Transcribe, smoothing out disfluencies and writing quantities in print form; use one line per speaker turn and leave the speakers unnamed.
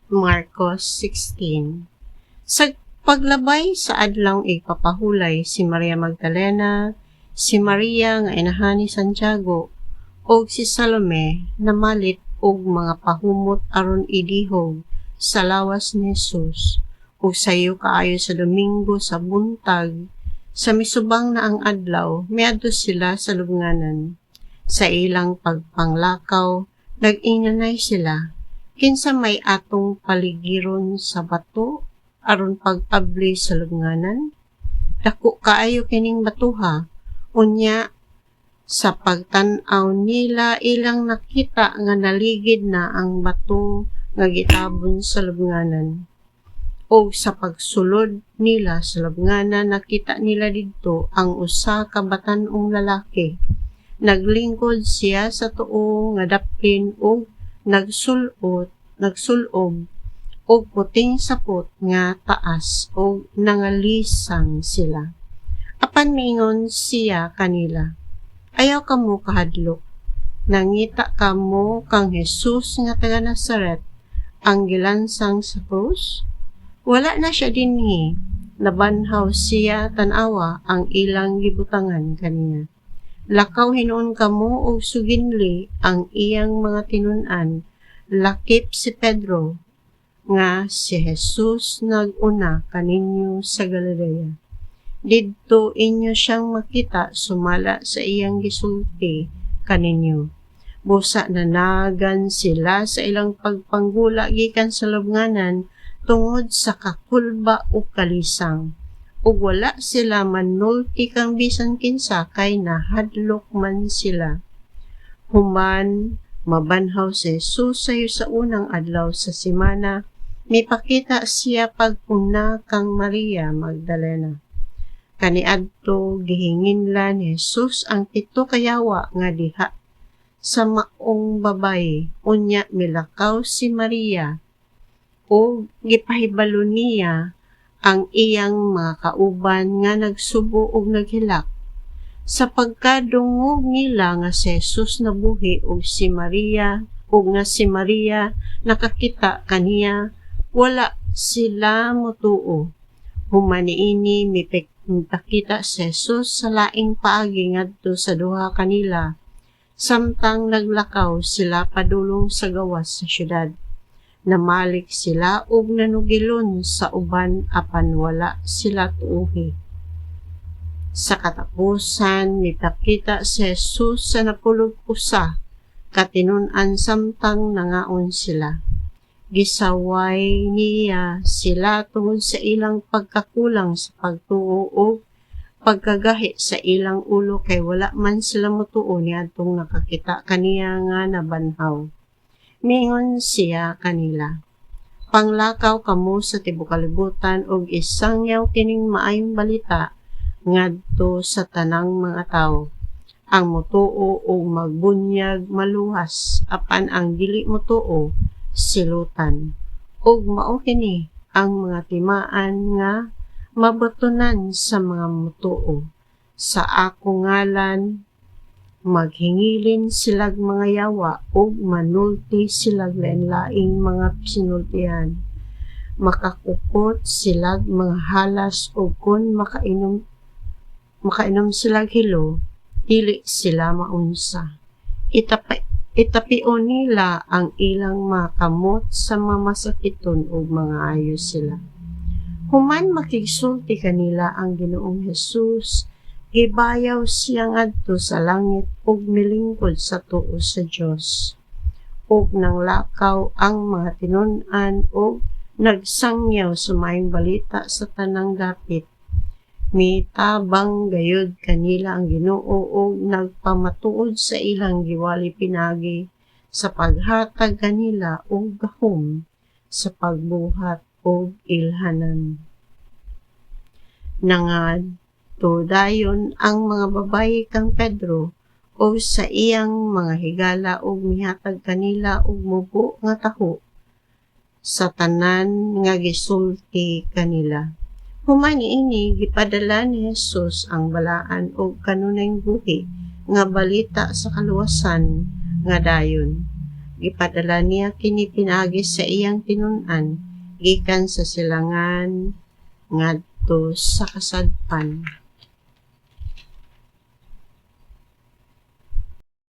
Marcos 16. Sa paglabay sa adlaw ipapahulay si Maria Magdalena, si Maria nga inahan ni Santiago, og si Salome namalit og mga pahumot aron idihog sa lawas ni Jesus. Ug sayo kaayo sa Domingo sa buntag, sa misubang na ang adlaw, miadto sila sa lubnganan. Sa ilang pagpanglakaw, nag-inanay sila. Kinsa may atong paligiron sa bato aron pagpabli sa lubnganan? Dako kaayo kining batuha. Unya sa pagtan-aw nila ilang nakita nga naligid na ang bato nga gitabon sa lubnganan. O sa pagsulod nila sa lubnganan nakita nila didto ang usa ka batan-ong lalaki. Naglingkod siya sa tuo nga dapin o nagsulob og puting sapot nga taas o nangalisang sila. Apan mingon siya kanila, ayaw kamo kahadlok. Nangita kamo kang Jesus nga taga Nazaret, ang gilansang sa krus? Wala na siya dinhi. Nabanhaw siya tanawa ang ilang gibutangan kaniya. Lakaw hinuon kamo og suginli ang iyang mga tinun-an. Lakip si Pedro nga si Jesus naguna kaninyo sa Galilea. Didto inyo siyang makita sumala sa iyang gisulti kaninyo. Busa nanagan sila sa ilang pagpanggula gikan sa lubnganan tungod sa kakulba o kalisang. Ug wala sila manulti kang bisan kinsa kay nahadlok man sila. Human mabanhaw si Jesus sayo sa unang adlaw sa semana, mipakita siya pagpuna kang Maria Magdalena. Kaniadto gihinginlan ni Jesus ang 7 kayawa nga diha sa maong babaye. Unya milakaw si Maria o gipahibalo niya ang iyang mga kauban nga nagsubo og naghilak. Sa pagkadungog nila nga si Jesus nabuhi og si Maria nakakita kaniya, wala sila motuo. Human niini mipakita si Jesus sa laing paagi ngadto sa duha kanila, samtang naglakaw sila padulong sa gawas sa syudad. Namalik sila ug nanugilon sa uban apan wala sila tuohi. Sa katapusan, mipakita si Jesus sa napulog usa, katinun-an samtang nangaon sila. Gisaway niya sila tungod sa ilang pagkakulang sa pagtuo o pagkagahi sa ilang ulo kay wala man sila motuo niadtong nakakita kaniya nga nabanhaw. Mingon siya kanila, panglakaw kamo sa tibuok kalibutan og isangyaw kining maayong balita ngadto sa tanang mga tawo. Ang motuo og magbunyag maluwas, apan ang dili motuo silutan. Og mao kini ang mga timaan nga mabatunan sa mga motuo. Sa ako ngalan maghingilin silag mga yawa o manulti silag lain-laing mga sinultihan. Makakupot silag mga halas o kung makainom silag hilo, dili sila maunsa. Itapio nila ang ilang mga kamot sa mga masakiton o mga ayos sila. Human makigsulti kanila ang Ginoong Jesus, gibayaw siya ngadto sa langit ug milingkod sa tuo sa Dios. Ug nanglakaw ang mga tinun-an ug nagsangyaw sa maayong balita sa tanang dapit. Mitabang gayud kanila ang Ginoo ug nagpamatuod sa ilang giwali pinagi sa paghatag kanila og gahom sa pagbuhat og ilhanan. Dayon ang mga babayi kang Pedro o sa iyang mga higala ug mihatag kanila og mubo nga taho sa tanan nga gisulti kanila. Human niini gipadala ni Jesus ang balaan og kanunayng buhi nga balita sa kaluwasan nga dayon. gipadala niya kini pinaagi sa iyang tinun-an gikan sa silangan ngadto sa kasadpan.